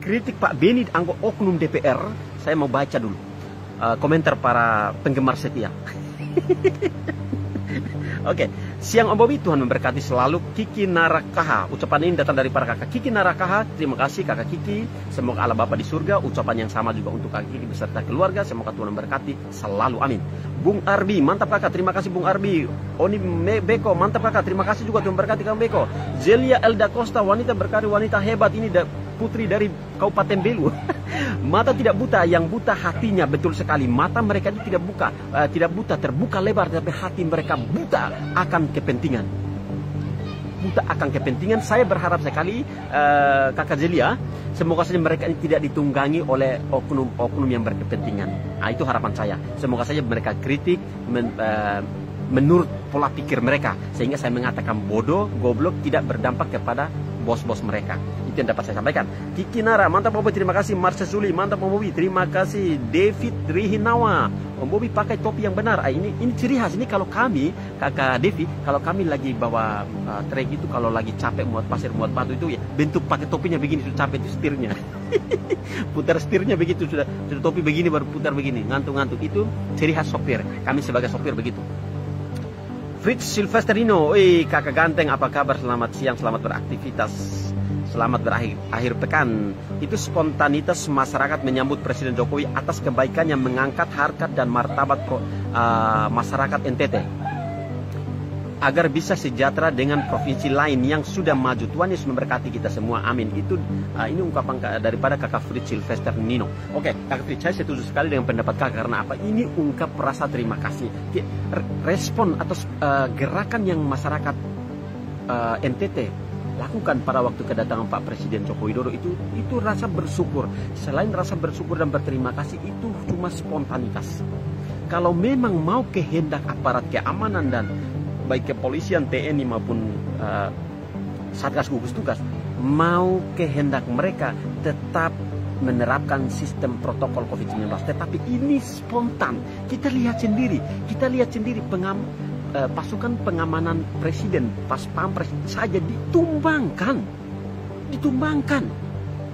kritik Pak Beni anggota oknum DPR, saya mau baca dulu komentar para penggemar setia. Oke, siang Om Bobi, Tuhan memberkati selalu. Kiki Narakaha, ucapan ini datang dari para kakak Kiki Narakaha. Terima kasih kakak Kiki, semoga Allah Bapa di surga. Ucapan yang sama juga untuk kakak Kiki beserta keluarga, semoga Tuhan memberkati selalu, amin. Bung Arbi, mantap kakak, terima kasih Bung Arbi. Oni Beko, mantap kakak, terima kasih juga, Tuhan berkati kamu Beko. Zelia Elda Costa, wanita berkarya, wanita hebat, ini putri dari Kabupaten Belu. Mata tidak buta, yang buta hatinya, betul sekali. Mata mereka itu tidak buta, terbuka lebar, tapi hati mereka buta akan kepentingan. Buta akan kepentingan. Saya berharap sekali kakak Zelia, semoga saja mereka ini tidak ditunggangi oleh oknum-oknum yang berkepentingan. Nah, itu harapan saya. Semoga saja mereka kritik menurut pola pikir mereka, sehingga saya mengatakan bodoh, goblok tidak berdampak kepada bos-bos mereka. Itu yang dapat saya sampaikan. Kiki Nara, mantap Om Bobi, terima kasih. Marsha Suli, mantap Om Bobi, terima kasih. David Rihinawa, Om Bobi pakai topi yang benar. Ini ciri khas. Ini kalau kami, kakak Devi, kalau kami lagi bawa trek itu, kalau lagi capek muat pasir, muat batu itu ya, bentuk pakai topinya begini, sudah capek itu setirnya. Putar setirnya begitu, sudah topi begini baru putar begini, ngantuk-ngantuk. Itu ciri khas sopir. Kami sebagai sopir begitu. Fritz Silvesterino, kakak ganteng, apa kabar? Selamat siang, selamat beraktivitas, selamat berakhir pekan. Itu spontanitas masyarakat menyambut Presiden Jokowi atas kebaikannya mengangkat harkat dan martabat masyarakat NTT agar bisa sejahtera dengan provinsi lain yang sudah maju. Tuhan Yesus memberkati kita semua, amin. Itu ini ungkapan daripada kakak Fritz Sylvester Nino. Oke, kakak Fritz, saya setuju sekali dengan pendapat kakak. Karena apa? Ini ungkap rasa terima kasih, respon atau gerakan yang masyarakat NTT lakukan pada waktu kedatangan Pak Presiden Joko Widodo itu rasa bersyukur. Selain rasa bersyukur dan berterima kasih, itu cuma spontanitas. Kalau memang mau kehendak aparat keamanan dan baik kepolisian, TNI maupun Satgas Gugus Tugas, mau kehendak mereka tetap menerapkan sistem protokol COVID-19. Tetapi ini spontan. Kita lihat sendiri pasukan pengamanan presiden, pas pampres saja ditumbangkan.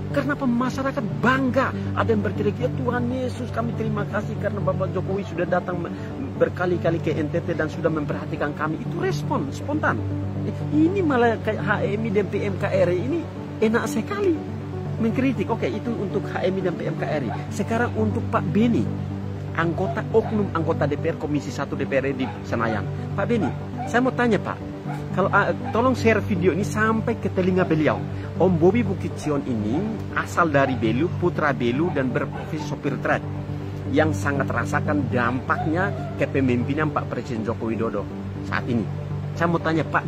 Karena masyarakat bangga. Ada yang berteriak, ya Tuhan Yesus, kami terima kasih karena Bapak Jokowi sudah datang berkali-kali ke NTT dan sudah memperhatikan kami. Itu respon spontan. Ini malah kayak HMI dan PMKRI ini enak sekali mengkritik. Oke, itu untuk HMI dan PMKRI. Sekarang untuk Pak Beni, oknum anggota DPR Komisi 1 DPR di Senayan. Pak Beni, saya mau tanya Pak, kalau tolong share video ini sampai ke telinga beliau. Om Bobi Bukitsion ini asal dari Belu, putra Belu, dan berprofesi sopir truk yang sangat rasakan dampaknya kepemimpinan Pak Presiden Joko Widodo saat ini. Saya mau tanya Pak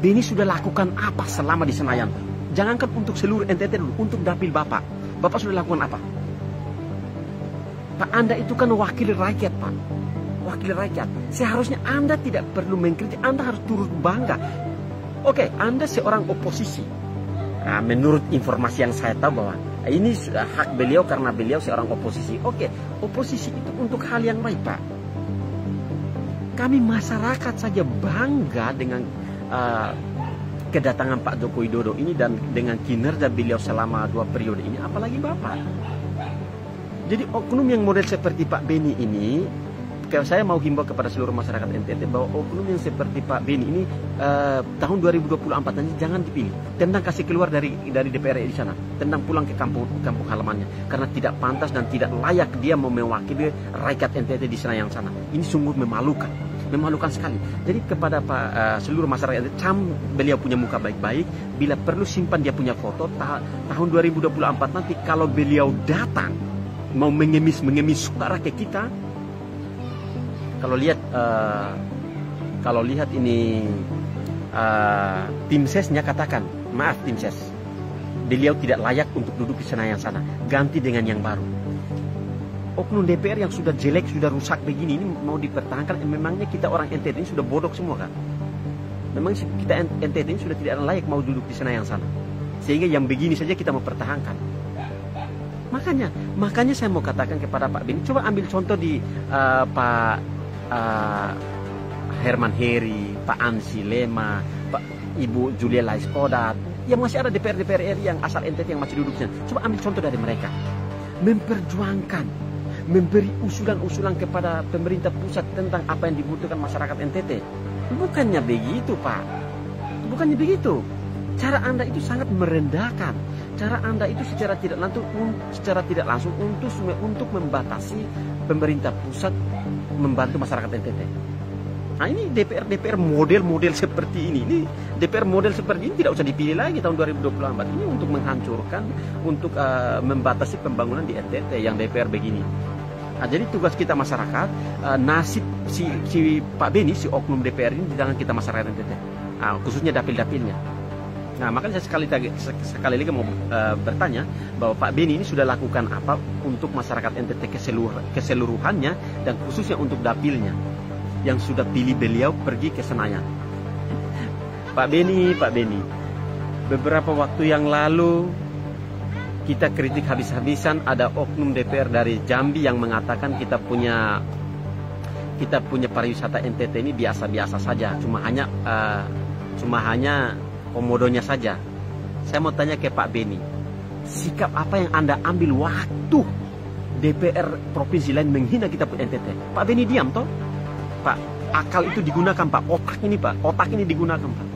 Beni sudah lakukan apa selama di Senayan? Jangankan untuk seluruh NTT dulu, untuk dapil Bapak sudah lakukan apa? Pak, Anda itu kan wakil rakyat Pak, wakil rakyat. Seharusnya Anda tidak perlu mengkritik, Anda harus turut bangga. Oke, Anda seorang oposisi. Nah, menurut informasi yang saya tahu bahwa ini sudah hak beliau karena beliau seorang oposisi. Oke, oposisi itu untuk hal yang baik Pak. Kami masyarakat saja bangga dengan kedatangan Pak Joko Widodo ini dan dengan kinerja beliau selama 2 periode ini, apalagi Bapak. Jadi oknum yang model seperti Pak Beni ini, saya mau himbau kepada seluruh masyarakat NTT bahwa oknum yang seperti Pak Beni ini tahun 2024 nanti jangan dipilih. Tendang kasih keluar dari DPR di sana, tendang pulang ke kampung halamannya, karena tidak pantas dan tidak layak dia mau mewakili rakyat NTT di Senayan sana. Ini sungguh memalukan sekali. Jadi kepada seluruh masyarakat NTT, beliau punya muka baik-baik, bila perlu simpan dia punya foto. Tahun 2024 nanti kalau beliau datang mau mengemis suara ke kita. Kalau lihat ini tim sesnya katakan, maaf tim ses, beliau tidak layak untuk duduk di Senayan sana, ganti dengan yang baru. Oknum DPR yang sudah jelek, sudah rusak begini, ini mau dipertahankan. Memangnya kita orang NTT ini sudah bodoh semua kan? Memang kita NTT ini sudah tidak layak mau duduk di Senayan sana, sehingga yang begini saja kita mau pertahankan. Makanya saya mau katakan kepada Pak Beni, coba ambil contoh di Pak Herman Heri, Pak Ansi Lema, Ibu Julia Laiskodat, yang masih ada DPR RI yang asal NTT yang masih duduknya. Coba ambil contoh dari mereka. Memperjuangkan, memberi usulan-usulan kepada pemerintah pusat tentang apa yang dibutuhkan masyarakat NTT. Bukannya begitu, Pak. Bukannya begitu. Cara Anda itu sangat merendahkan. Cara Anda itu secara tidak langsung untuk membatasi pemerintah pusat membantu masyarakat NTT. Nah, ini DPR model-model seperti ini. Ini DPR model seperti ini tidak usah dipilih lagi tahun 2024. Ini untuk menghancurkan, untuk membatasi pembangunan di NTT yang DPR begini. Nah, jadi tugas kita masyarakat, nasib si Pak Beni, si oknum DPR ini di tangan kita masyarakat NTT. Nah, khususnya dapil-dapilnya. Nah, makanya saya sekali lagi mau bertanya bahwa Pak Beni ini sudah lakukan apa untuk masyarakat NTT keseluruhannya dan khususnya untuk dapilnya yang sudah pilih beliau pergi ke Senayan. Pak Beni, beberapa waktu yang lalu kita kritik habis-habisan ada oknum DPR dari Jambi yang mengatakan kita punya pariwisata NTT ini biasa-biasa saja, cuma hanya komodonya saja. Saya mau tanya ke Pak Beni, sikap apa yang Anda ambil waktu DPR provinsi lain menghina kita punya NTT? Pak Beni diam toh? Pak, akal itu digunakan, Pak. Otak ini digunakan, Pak.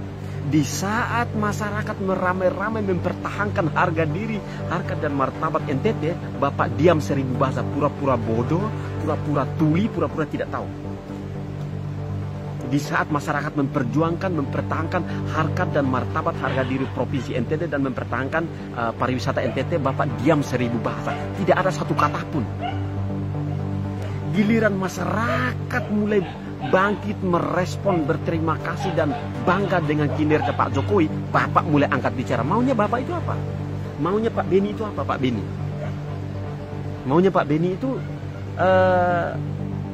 Di saat masyarakat meramai-ramai mempertahankan harga diri, harga dan martabat NTT, Bapak diam 1000 bahasa, pura-pura bodoh, pura-pura tuli, pura-pura tidak tahu. Di saat masyarakat mempertahankan harga dan martabat harga diri provinsi NTT dan mempertahankan pariwisata NTT, Bapak diam 1000 bahasa, tidak ada satu kata pun. Giliran masyarakat mulai bangkit merespon, berterima kasih dan bangga dengan kinerja Pak Jokowi, Bapak mulai angkat bicara. Maunya Bapak itu apa? Maunya Pak Beni itu apa, Pak Beni? Maunya Pak Beni itu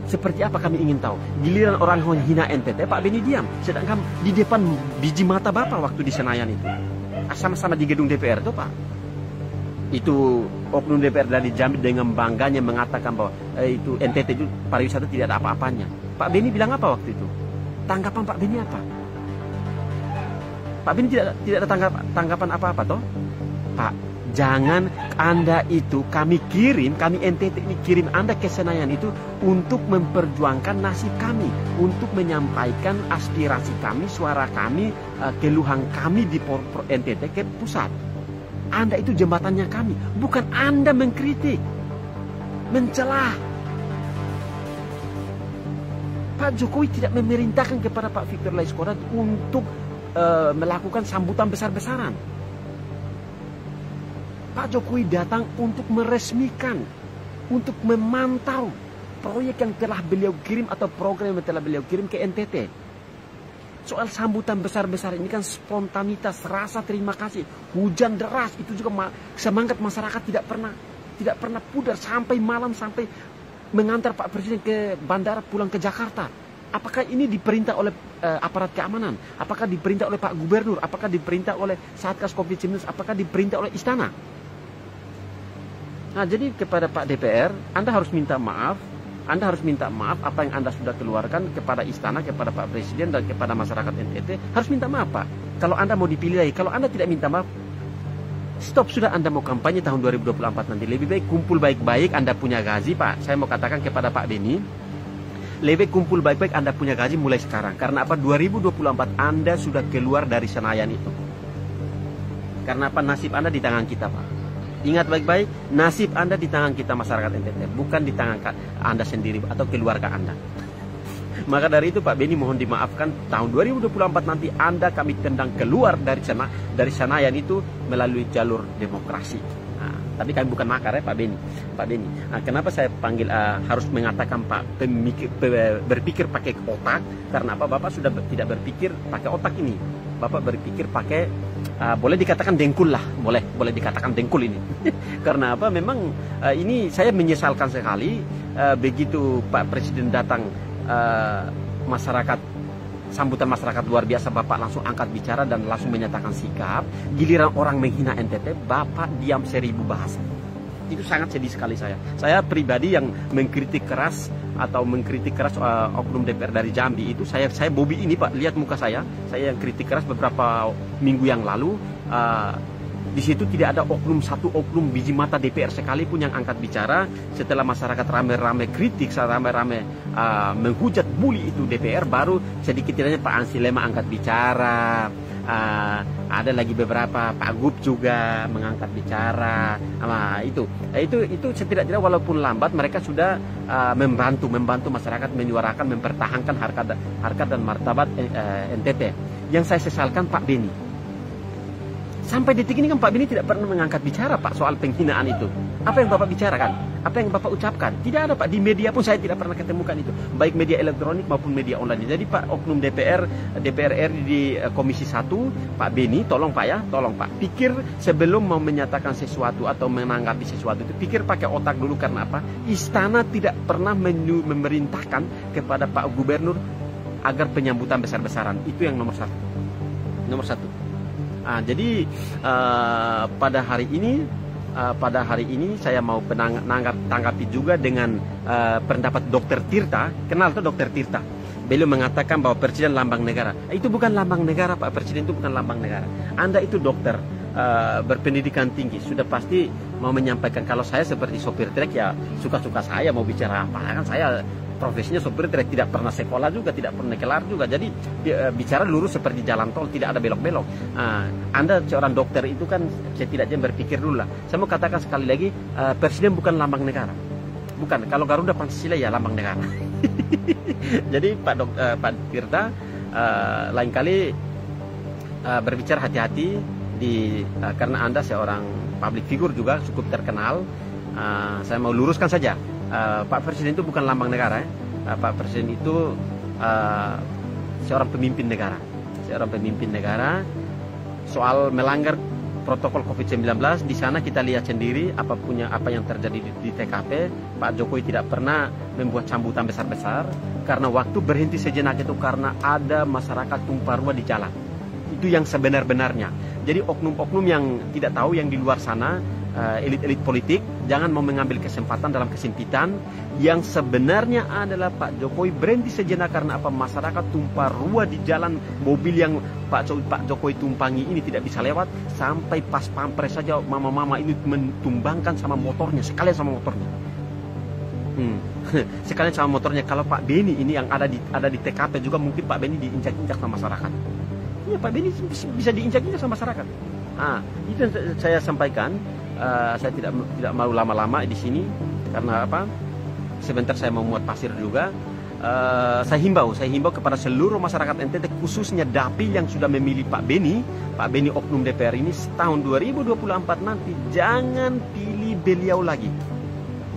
seperti apa kami ingin tahu. Giliran orang menghina NTT, Pak Beni diam. Sedangkan di depan biji mata Bapak waktu di Senayan itu, sama-sama di gedung DPR itu, Pak. Itu oknum DPR dari Jambi dengan bangganya mengatakan bahwa itu NTT itu pariwisata tidak ada apa-apanya. Pak Beni bilang apa waktu itu? Tanggapan Pak Beni apa? Pak Beni tidak ada tanggapan apa-apa toh? Pak, jangan Anda itu kami NTT ini kirim Anda ke Senayan itu untuk memperjuangkan nasib kami, untuk menyampaikan aspirasi kami, suara kami, keluhan kami di NTT ke pusat. Anda itu jembatannya kami, bukan Anda mengkritik, mencelah. Pak Jokowi tidak memerintahkan kepada Pak Victor Laiskodat untuk melakukan sambutan besar-besaran. Pak Jokowi datang untuk meresmikan, untuk memantau proyek yang telah beliau kirim atau program yang telah beliau kirim ke NTT. Soal sambutan besar-besar ini kan spontanitas, rasa terima kasih, hujan deras itu juga semangat masyarakat tidak pernah pudar sampai malam, sampai mengantar Pak Presiden ke bandara pulang ke Jakarta. Apakah ini diperintah oleh aparat keamanan? Apakah diperintah oleh Pak Gubernur? Apakah diperintah oleh Satgas Covid-19? Apakah diperintah oleh Istana? Nah, jadi kepada Pak DPR, Anda harus minta maaf. Anda harus minta maaf apa yang Anda sudah keluarkan kepada Istana, kepada Pak Presiden, dan kepada masyarakat NTT. Harus minta maaf, Pak. Kalau Anda mau dipilih lagi, kalau Anda tidak minta maaf, stop sudah. Anda mau kampanye tahun 2024 nanti. Lebih baik kumpul baik-baik, Anda punya gaji, Pak. Saya mau katakan kepada Pak Beni, lebih kumpul baik-baik, Anda punya gaji mulai sekarang. Karena apa? 2024 Anda sudah keluar dari Senayan itu. Karena apa? Nasib Anda di tangan kita, Pak. Ingat baik-baik, nasib Anda di tangan kita masyarakat NTT, bukan di tangan Anda sendiri atau keluarga Anda. Maka dari itu Pak Beni mohon dimaafkan, tahun 2024 nanti Anda kami tendang keluar dari Senayan itu melalui jalur demokrasi. Nah, tapi kami bukan makar ya Pak Beni. Nah, kenapa saya panggil harus mengatakan Pak berpikir pakai otak? Karena apa? Bapak sudah tidak berpikir pakai otak ini. Bapak berpikir pakai boleh dikatakan dengkul lah, boleh dikatakan dengkul ini. Karena apa? Memang ini saya menyesalkan sekali begitu Pak Presiden datang, sambutan masyarakat luar biasa, Bapak langsung angkat bicara dan langsung menyatakan sikap. Giliran orang menghina NTT, Bapak diam 1000 bahasa. Itu sangat sedih sekali saya. Saya pribadi yang mengkritik keras oknum DPR dari Jambi itu, saya Bobby ini Pak, lihat muka saya yang kritik keras beberapa minggu yang lalu. Di situ tidak ada satu oknum biji mata DPR sekalipun yang angkat bicara. Setelah masyarakat rame-rame kritik, rame-rame menghujat bully itu DPR, baru sedikit tidaknya Pak Ansi Lema angkat bicara. Ada lagi beberapa, Pak Gub juga mengangkat bicara. Itu setidaknya walaupun lambat mereka sudah membantu masyarakat menyuarakan, mempertahankan harkat dan martabat NTT. Yang saya sesalkan Pak Beni. Sampai detik ini kan Pak Beni tidak pernah mengangkat bicara Pak soal penghinaan itu. Apa yang Bapak bicarakan? Apa yang Bapak ucapkan? Tidak ada Pak. Di media pun saya tidak pernah ketemukan itu. Baik media elektronik maupun media online. Jadi Pak oknum DPR RI di Komisi 1, Pak Beni, tolong Pak ya, tolong Pak. Pikir sebelum mau menyatakan sesuatu atau menanggapi sesuatu itu, pikir pakai otak dulu. Karena apa? Istana tidak pernah memerintahkan kepada Pak Gubernur agar penyambutan besar-besaran. Itu yang nomor satu. Nomor satu. Jadi pada hari ini saya mau tanggapi juga dengan pendapat Dr. Tirta. Kenal tuh Dr. Tirta? Beliau mengatakan bahwa presiden lambang negara. Itu bukan lambang negara Pak, presiden itu bukan lambang negara. Anda itu dokter berpendidikan tinggi, sudah pasti mau menyampaikan. Kalau saya seperti sopir trek ya suka-suka saya mau bicara apa, kan saya profesinya sopir trek, tidak pernah sekolah juga, tidak pernah kelar juga. Jadi bicara lurus seperti jalan tol, tidak ada belok-belok. Anda seorang dokter itu kan setidaknya berpikir dulu lah. Saya mau katakan sekali lagi, presiden bukan lambang negara. Bukan. Kalau Garuda Pancasila ya lambang negara. Jadi Pak Tirta lain kali berbicara hati-hati karena Anda seorang public figure juga cukup terkenal. Saya mau luruskan saja. Pak Presiden itu bukan lambang negara. Pak Presiden itu seorang pemimpin negara. Seorang pemimpin negara. Soal melanggar protokol COVID-19, di sana kita lihat sendiri apa yang terjadi di TKP. Pak Jokowi tidak pernah membuat sambutan besar-besar, karena waktu berhenti sejenak itu karena ada masyarakat tumpah ruah di jalan. Itu yang sebenar-benarnya. Jadi oknum-oknum yang tidak tahu, yang di luar sana, elit-elit politik, jangan mau mengambil kesempatan dalam kesempitan. Yang sebenarnya adalah Pak Jokowi berhenti sejenak karena apa? Masyarakat tumpah ruah di jalan, mobil yang Pak Jokowi tumpangi ini tidak bisa lewat, sampai pas pampres saja mama-mama ini mentumbangkan sama motornya, sekalian sama motornya. Sekalian sama motornya. Kalau Pak Beni ini yang ada di TKP juga, mungkin Pak Beni diinjak-injak sama masyarakat. Ya, Pak Beni bisa diinjak-injak sama masyarakat. Itu yang saya sampaikan. Saya tidak mau lama-lama di sini karena apa? Sebentar saya mau muat pasir juga. Saya himbau kepada seluruh masyarakat NTT, khususnya Dapil yang sudah memilih Pak Beni oknum DPR ini, tahun 2024 nanti jangan pilih beliau lagi.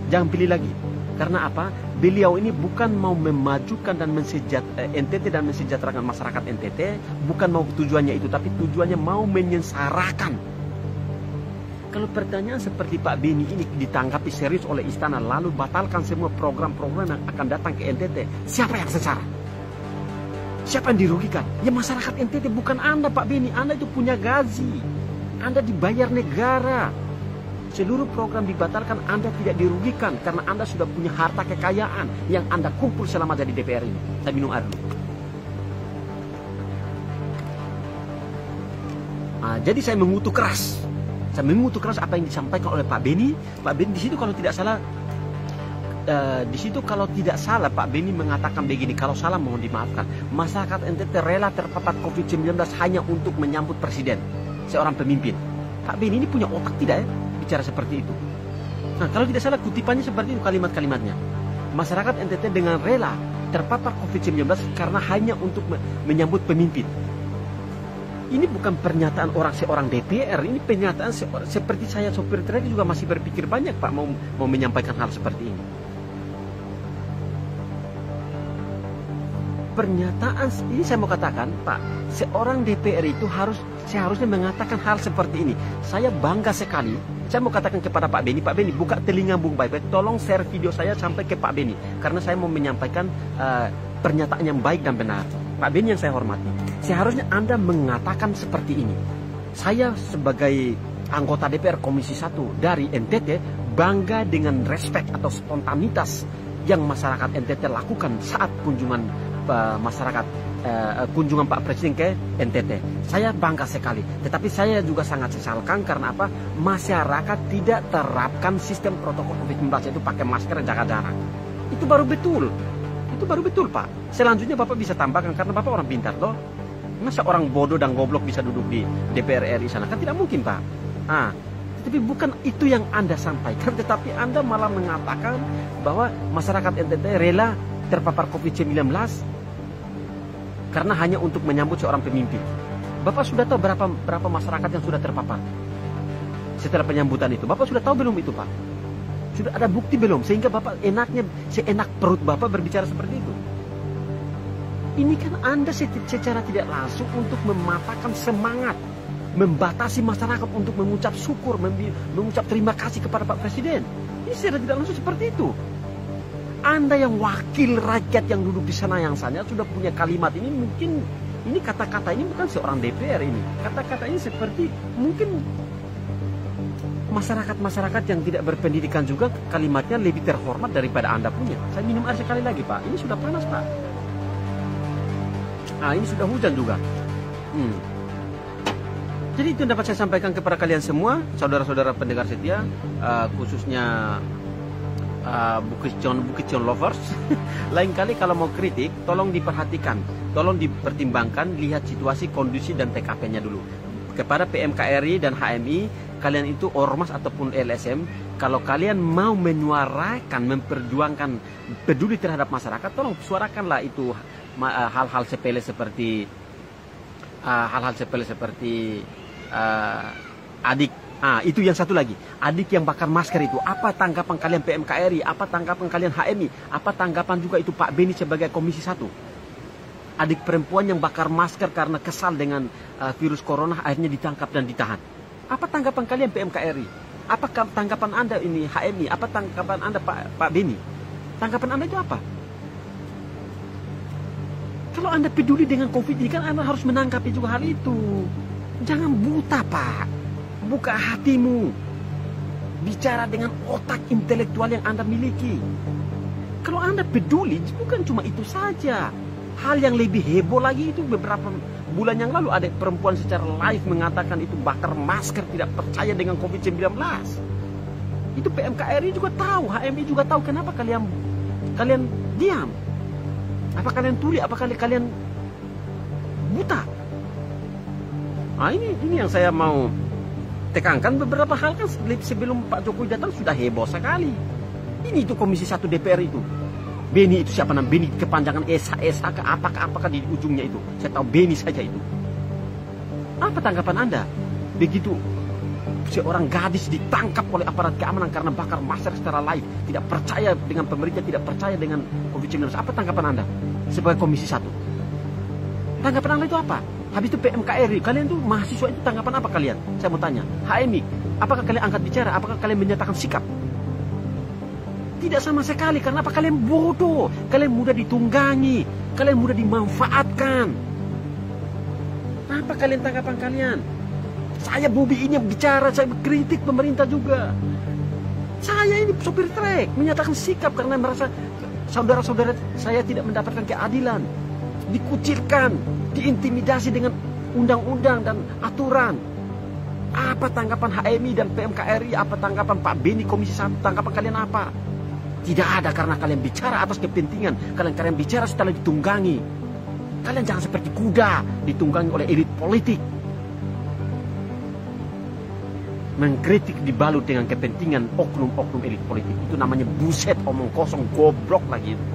Jangan pilih lagi. Karena apa? Beliau ini bukan mau memajukan dan NTT dan mensejahterakan masyarakat NTT, bukan mau tujuannya itu, tapi tujuannya mau menyengsarakan. Kalau pertanyaan seperti Pak Beni ini ditanggapi serius oleh istana, lalu batalkan semua program-program yang akan datang ke NTT, siapa yang sengsara? Siapa yang dirugikan? Ya masyarakat NTT, bukan Anda Pak Beni. Anda itu punya gaji, Anda dibayar negara. Seluruh program dibatalkan, Anda tidak dirugikan karena Anda sudah punya harta kekayaan yang Anda kumpul selama jadi DPR ini. Saya minum air dulu. Jadi saya mengutuk keras. Saya mengutuk keras apa yang disampaikan oleh Pak Beni. Pak Beni di situ kalau tidak salah, Pak Beni mengatakan begini, kalau salah mohon dimaafkan. Masyarakat NTT rela terpapar COVID-19 hanya untuk menyambut presiden, seorang pemimpin. Pak Beni ini punya otak tidak ya? Bicara seperti itu. Nah, kalau tidak salah kutipannya seperti itu kalimat-kalimatnya. Masyarakat NTT dengan rela terpapar COVID-19 karena hanya untuk menyambut pemimpin. Ini bukan pernyataan seorang DPR, ini pernyataan seperti saya sopir truk juga masih berpikir banyak Pak mau menyampaikan hal seperti ini. Pernyataan ini saya mau katakan Pak, seorang DPR itu seharusnya mengatakan hal seperti ini. Saya bangga sekali. Saya mau katakan kepada Pak Beni, buka telinga Bung baik-baik, tolong share video saya sampai ke Pak Beni, karena saya mau menyampaikan pernyataan yang baik dan benar. Pak Beni yang saya hormati, seharusnya Anda mengatakan seperti ini. Saya sebagai anggota DPR Komisi 1 dari NTT bangga dengan respek atau spontanitas yang masyarakat NTT lakukan saat kunjungan kunjungan Pak Presiden ke NTT. Saya bangga sekali. Tetapi saya juga sangat sesalkan karena apa? Masyarakat tidak terapkan sistem protokol COVID-19 itu pakai masker dan jaga jarak. Itu baru betul. Itu baru betul, Pak. Selanjutnya Bapak bisa tambahkan karena Bapak orang pintar toh. Masa orang bodoh dan goblok bisa duduk di DPR RI sana? Kan tidak mungkin, Pak. Tetapi bukan itu yang Anda sampaikan, tetapi Anda malah mengatakan bahwa masyarakat NTT rela terpapar COVID-19 karena hanya untuk menyambut seorang pemimpin. Bapak sudah tahu berapa masyarakat yang sudah terpapar setelah penyambutan itu? Bapak sudah tahu belum itu, Pak? Sudah ada bukti belum? Sehingga Bapak seenak perut Bapak berbicara seperti itu. Ini kan Anda secara tidak langsung untuk mematahkan semangat, membatasi masyarakat untuk mengucap syukur, mengucap terima kasih kepada Pak Presiden. Ini secara tidak langsung seperti itu. Anda yang wakil rakyat yang duduk di sana yang sana sudah punya kalimat ini, mungkin ini kata-kata ini bukan seorang DPR ini. Kata-kata ini seperti mungkin masyarakat-masyarakat yang tidak berpendidikan juga kalimatnya lebih terhormat daripada Anda punya. Saya minum air sekali lagi, Pak. Ini sudah panas, Pak. Ini sudah hujan juga. Jadi itu yang dapat saya sampaikan kepada kalian semua, saudara-saudara pendengar setia, khususnya Bukitjon lovers. Lain kali kalau mau kritik, tolong diperhatikan, tolong dipertimbangkan, lihat situasi, kondisi dan TKP-nya dulu. Kepada PMKRI dan HMI, kalian itu ormas ataupun LSM, kalau kalian mau menyuarakan, memperjuangkan peduli terhadap masyarakat, tolong suarakanlah itu hal-hal sepele seperti adik. Itu yang satu lagi, adik yang bakar masker itu. Apa tanggapan kalian PMKRI? Apa tanggapan kalian HMI? Apa tanggapan juga itu Pak Beni sebagai Komisi 1? Adik perempuan yang bakar masker karena kesal dengan virus corona akhirnya ditangkap dan ditahan. Apa tanggapan kalian PMKRI? Apa tanggapan Anda ini HMI? Apa tanggapan Anda Pak Beni? Tanggapan Anda itu apa? Kalau Anda peduli dengan COVID ini kan Anda harus menanggapi juga hal itu. Jangan buta, Pak. Buka hatimu. Bicara dengan otak intelektual yang Anda miliki. Kalau Anda peduli, bukan cuma itu saja. Hal yang lebih heboh lagi itu beberapa bulan yang lalu ada perempuan secara live mengatakan itu bakar masker, tidak percaya dengan COVID-19. Itu PMKRI juga tahu, HMI juga tahu. Kenapa kalian diam? Apa kalian tuli? Apa kalian buta? Ini yang saya mau tekankan. Beberapa hal kan sebelum Pak Jokowi datang sudah heboh sekali. Ini itu Komisi 1 DPR itu. Beni itu siapa namanya? Beni kepanjangan SH ke apakah di ujungnya itu. Saya tahu Beni saja itu. Apa tanggapan Anda? Begitu seorang gadis ditangkap oleh aparat keamanan karena bakar masker secara live, tidak percaya dengan pemerintah, tidak percaya dengan COVID-19. Apa tanggapan Anda sebagai Komisi 1? Tanggapan Anda itu apa? Habis itu PMKRI, kalian tuh mahasiswa itu tanggapan apa kalian? Saya mau tanya. HMI, apakah kalian angkat bicara? Apakah kalian menyatakan sikap? Tidak sama sekali. Karena apa? Kalian bodoh. Kalian mudah ditunggangi. Kalian mudah dimanfaatkan. Apa kalian tanggapan kalian? Saya Bobi ini yang bicara, saya kritik pemerintah juga. Saya ini sopir trek, menyatakan sikap karena merasa saudara-saudara saya tidak mendapatkan keadilan. Dikucilkan, diintimidasi dengan undang-undang dan aturan. Apa tanggapan HMI dan PMKRI? Apa tanggapan Pak Beni Komisi 1? Tanggapan kalian apa? Tidak ada, karena kalian bicara atas kepentingan. Kalian bicara setelah ditunggangi. Kalian jangan seperti kuda ditunggangi oleh elit politik. Mengkritik dibalut dengan kepentingan oknum-oknum elit politik. Itu namanya buset, omong kosong, goblok lagi itu.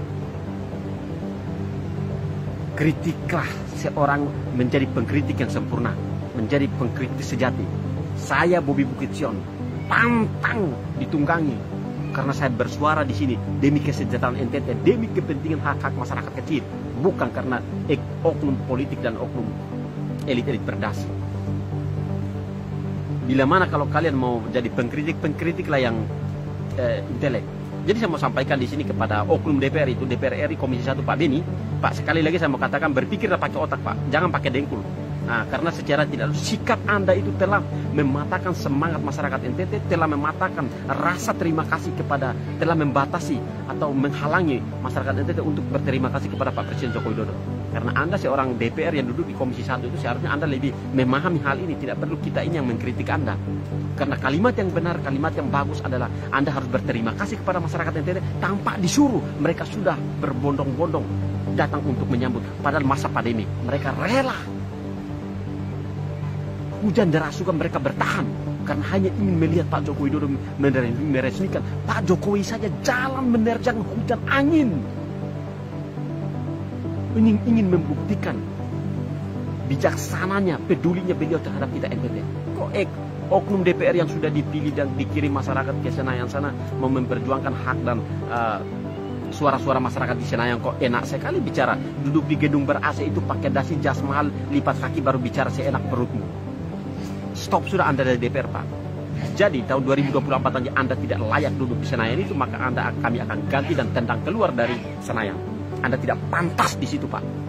Kritiklah seorang menjadi pengkritik yang sempurna, menjadi pengkritik sejati. Saya Bobi Bukitjon pantang ditunggangi karena saya bersuara di sini demi kesejahteraan NTT, demi kepentingan hak-hak masyarakat kecil, bukan karena oknum politik dan oknum elit-elit berdasi. Bila mana kalau kalian mau jadi pengkritiklah yang intelek. Jadi saya mau sampaikan di sini kepada oknum DPR itu, DPR RI Komisi 1 Pak Beni, Pak, sekali lagi saya mau katakan, berpikirlah pakai otak, Pak. Jangan pakai dengkul. Karena secara tidak sikap Anda itu telah mematahkan semangat masyarakat NTT, telah mematahkan rasa terima kasih telah membatasi atau menghalangi masyarakat NTT untuk berterima kasih kepada Pak Presiden Joko Widodo. Karena Anda seorang DPR yang duduk di Komisi 1 itu seharusnya Anda lebih memahami hal ini, tidak perlu kita ini yang mengkritik Anda. Karena kalimat yang benar, kalimat yang bagus adalah Anda harus berterima kasih kepada masyarakat NTT tanpa disuruh. Mereka sudah berbondong-bondong datang untuk menyambut, padahal masa pandemi mereka rela. Hujan deras juga mereka bertahan karena hanya ingin melihat Pak Joko Widodo meresmikan. Pak Jokowi saja jalan menerjang hujan angin, ingin membuktikan bijaksananya, pedulinya beliau terhadap kita NTT. Kok oknum DPR yang sudah dipilih dan dikirim masyarakat ke Senayan sana mau memperjuangkan hak dan suara-suara masyarakat di Senayan, kok enak sekali bicara. Duduk di gedung ber-AC itu pakai dasi jas mahal, lipat kaki baru bicara seenak perutmu. Stop sudah Anda dari DPR, Pak. Jadi tahun 2024 nanti Anda tidak layak duduk di Senayan itu, maka kami akan ganti dan tendang keluar dari Senayan. Anda tidak pantas di situ, Pak.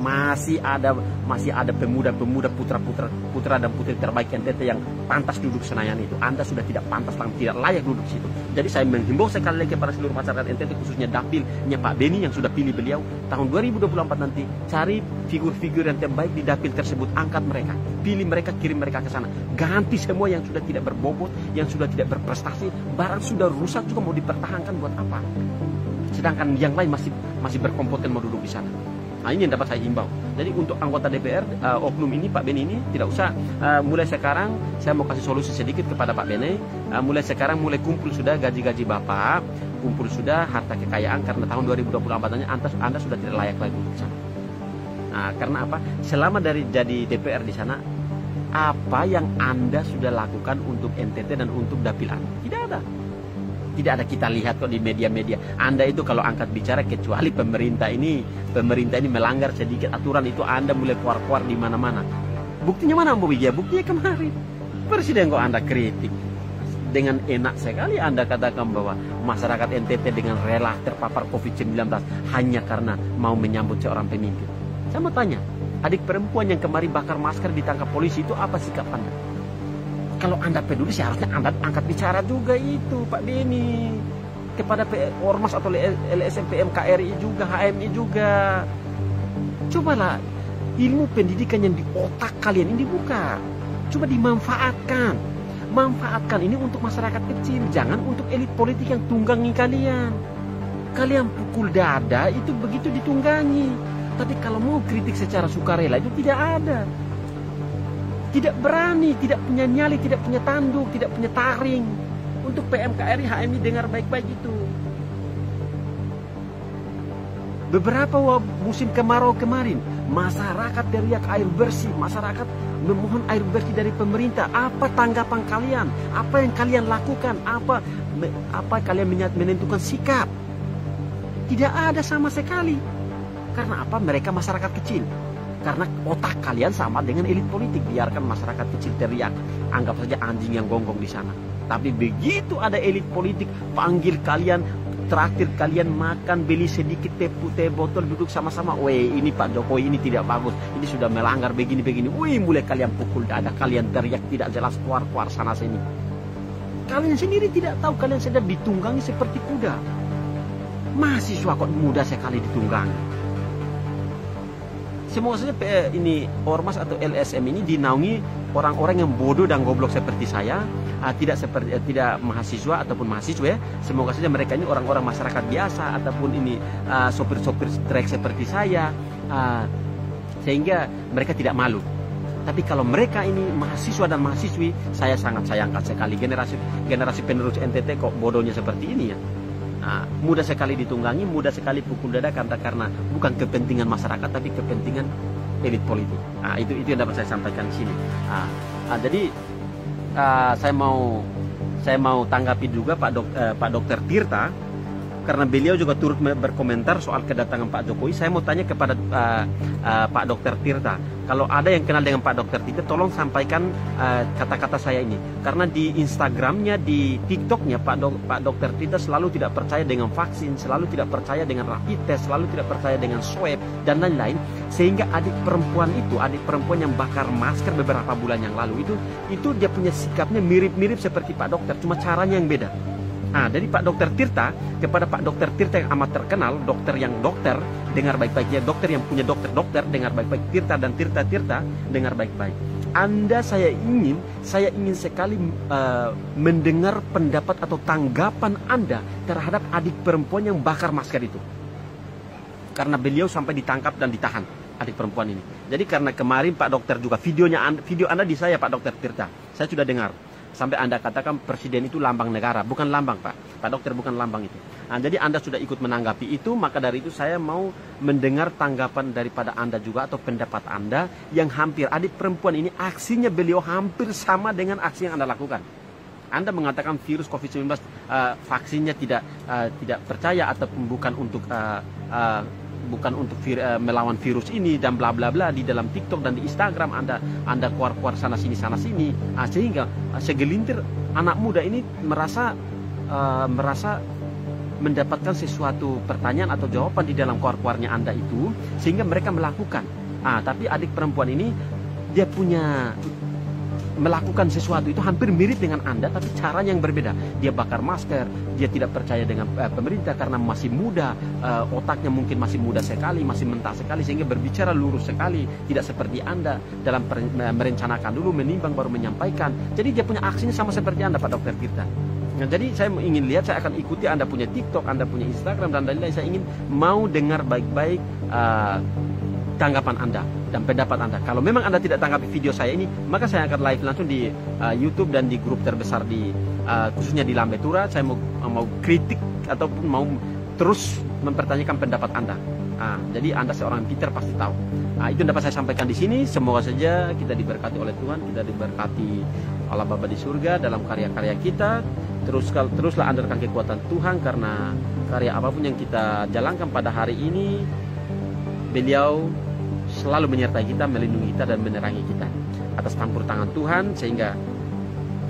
Masih ada pemuda-pemuda, putra dan putri terbaik NTT yang pantas duduk Senayan itu. Anda sudah tidak pantas dan tidak layak duduk di situ. Jadi saya menghimbau sekali lagi kepada seluruh masyarakat NTT, khususnya dapilnya Pak Beni yang sudah pilih beliau. Tahun 2024 nanti cari figur-figur yang terbaik di dapil tersebut, angkat mereka, pilih mereka, kirim mereka ke sana. Ganti semua yang sudah tidak berbobot, yang sudah tidak berprestasi, barang sudah rusak juga mau dipertahankan buat apa? Sedangkan yang lain masih berkompeten mau duduk di sana. Nah, ini yang dapat saya himbau. Jadi untuk anggota DPR, oknum ini, Pak Beni ini tidak usah. Mulai sekarang saya mau kasih solusi sedikit kepada Pak Beni. Mulai sekarang mulai kumpul sudah gaji-gaji Bapak, kumpul sudah harta kekayaan, karena tahun 2024-nya Anda sudah tidak layak lagi di sana. Nah, karena apa? Selama jadi DPR di sana, apa yang Anda sudah lakukan untuk NTT dan untuk dapil Anda? Tidak ada. Tidak ada kita lihat kok di media-media. Anda itu kalau angkat bicara, kecuali pemerintah ini melanggar sedikit aturan, itu Anda mulai keluar-keluar di mana-mana. Buktinya mana, Mbak Widya? Buktinya kemarin Presiden kok Anda kritik. Dengan enak sekali Anda katakan bahwa masyarakat NTT dengan rela terpapar COVID-19 hanya karena mau menyambut seorang pemimpin. Saya mau tanya, adik perempuan yang kemarin bakar masker ditangkap polisi itu apa sikap Anda? Kalau Anda peduli, seharusnya Anda angkat bicara juga itu, Pak Beni. Kepada Ormas atau LSM PMKRI juga, HMI juga. Cobalah ilmu pendidikan yang di otak kalian ini dibuka. Coba dimanfaatkan. Manfaatkan ini untuk masyarakat kecil, jangan untuk elit politik yang tunggangi kalian. Kalian pukul dada itu begitu ditunggangi. Tapi kalau mau kritik secara sukarela itu tidak ada. Tidak berani, tidak punya nyali, tidak punya tanduk, tidak punya taring. Untuk PMKRI, HMI dengar baik-baik itu. Beberapa musim kemarau kemarin, masyarakat teriak air bersih, masyarakat memohon air bersih dari pemerintah. Apa tanggapan kalian? Apa yang kalian lakukan? Apa kalian menentukan sikap? Tidak ada sama sekali. Karena apa? Mereka masyarakat kecil. Karena otak kalian sama dengan elit politik. Biarkan masyarakat kecil teriak, anggap saja anjing yang gonggong di sana. Tapi begitu ada elit politik, panggil kalian, traktir kalian makan, beli sedikit teh botol, duduk sama-sama. Weh, ini Pak Jokowi ini tidak bagus, ini sudah melanggar begini-begini. Wih, mulai kalian pukul dada, kalian teriak tidak jelas, keluar-keluar sana sini. Kalian sendiri tidak tahu, kalian sedang ditunggangi seperti kuda. Mahasiswa kok mudah sekali ditunggangi. Semoga saja ini Ormas atau LSM ini dinaungi orang-orang yang bodoh dan goblok seperti saya, tidak mahasiswa ataupun mahasiswa ya. Semoga saja mereka ini orang-orang masyarakat biasa ataupun ini sopir-sopir trek seperti saya, sehingga mereka tidak malu. Tapi kalau mereka ini mahasiswa dan mahasiswi, saya sangat sayangkan sekali generasi penerus NTT kok bodohnya seperti ini ya. Mudah sekali ditunggangi, mudah sekali pukul dada karena bukan kepentingan masyarakat tapi kepentingan elit politik. Itu yang dapat saya sampaikan di sini. Jadi saya mau tanggapi juga Pak Dokter Tirta. karena beliau juga turut berkomentar soal kedatangan Pak Jokowi. Saya mau tanya kepada Pak Dr. Tirta, kalau ada yang kenal dengan Pak Dr. Tirta, tolong sampaikan kata-kata saya ini. Karena di Instagramnya, di TikToknya, Pak Dr. Tirta selalu tidak percaya dengan vaksin, selalu tidak percaya dengan rapid test, selalu tidak percaya dengan swab dan lain-lain. Sehingga adik perempuan yang bakar masker beberapa bulan yang lalu itu dia punya sikapnya mirip-mirip seperti Pak Dokter, cuma caranya yang beda. Nah, dari Pak Dr. Tirta kepada Pak Dr. Tirta yang amat terkenal, dokter yang dokter, dengar baik-baik ya, dokter yang punya dokter, dengar baik-baik, Tirta dan Tirta, dengar baik-baik. Saya ingin sekali mendengar pendapat atau tanggapan Anda terhadap adik perempuan yang bakar masker itu. Karena beliau sampai ditangkap dan ditahan, adik perempuan ini. Jadi karena kemarin Pak Dokter juga video Anda di saya Pak Dr. Tirta, saya sudah dengar. Sampai Anda katakan presiden itu lambang negara, bukan lambang Pak Dokter, bukan lambang itu. Nah, jadi Anda sudah ikut menanggapi itu, maka dari itu saya mau mendengar tanggapan daripada Anda juga atau pendapat Anda yang hampir adik perempuan ini aksinya beliau hampir sama dengan aksi yang Anda lakukan. Anda mengatakan virus COVID-19 vaksinnya tidak percaya ataupun bukan untuk melawan virus ini dan bla bla bla di dalam TikTok dan di Instagram Anda keluar sana sini sehingga segelintir anak muda ini merasa mendapatkan sesuatu pertanyaan atau jawaban di dalam keluarnya Anda itu, sehingga mereka melakukan. Tapi adik perempuan ini dia punya melakukan sesuatu itu hampir mirip dengan Anda, tapi caranya yang berbeda. Dia bakar masker, dia tidak percaya dengan pemerintah karena masih muda, otaknya mungkin masih muda sekali, masih mentah sekali, sehingga berbicara lurus sekali, tidak seperti Anda dalam merencanakan dulu, menimbang baru menyampaikan. Jadi dia punya aksinya sama seperti Anda Pak Dr. Tirta. Nah, jadi saya ingin lihat, saya akan ikuti Anda punya TikTok, Anda punya Instagram dan lain-lain. Saya ingin mau dengar baik-baik tanggapan Anda dan pendapat Anda. Kalau memang Anda tidak tanggapi video saya ini, maka saya akan live langsung di YouTube dan di grup terbesar khususnya di Lambetura. Saya mau kritik ataupun mau terus mempertanyakan pendapat Anda. Jadi Anda seorang Peter pasti tahu. Itu yang dapat saya sampaikan di sini. Semoga saja kita diberkati oleh Tuhan, kita diberkati Allah Bapa di surga dalam karya-karya kita. Teruslah andalkan kekuatan Tuhan, karena karya apapun yang kita jalankan pada hari ini, Beliau selalu menyertai kita, melindungi kita dan menerangi kita atas campur tangan Tuhan, sehingga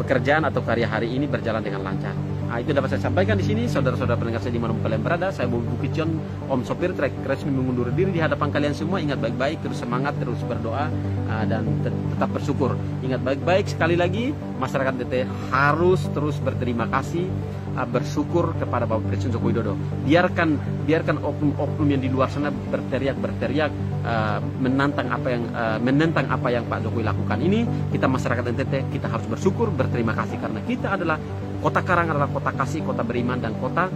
pekerjaan atau karya hari ini berjalan dengan lancar. Itu dapat saya sampaikan di sini, saudara-saudara pendengar saya dimanapun kalian berada. Saya Bobi Bukitjon, Om Sopir Trek resmi mengundur diri di hadapan kalian semua. Ingat baik-baik, terus semangat, terus berdoa, dan tetap bersyukur. Ingat baik-baik, sekali lagi masyarakat DT harus terus berterima kasih, bersyukur kepada Bapak Presiden Joko Widodo. Biarkan oknum-oknum yang di luar sana berteriak menentang apa yang Pak Jokowi lakukan ini. Kita masyarakat NTT, kita harus bersyukur, berterima kasih, karena kita adalah Kota Karang adalah kota kasih, kota beriman, dan kota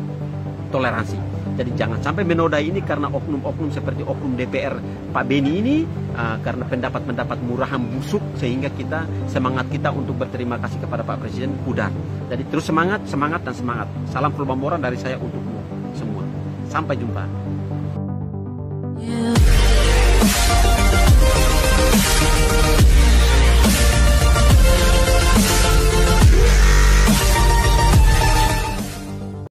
toleransi. Jadi jangan sampai menodai ini karena oknum-oknum seperti oknum DPR Pak Beni ini, karena pendapat-pendapat murahan busuk, sehingga semangat kita untuk berterima kasih kepada Pak Presiden pudar. Jadi terus semangat dan semangat. Salam Perubahan dari saya untukmu semua. Sampai jumpa.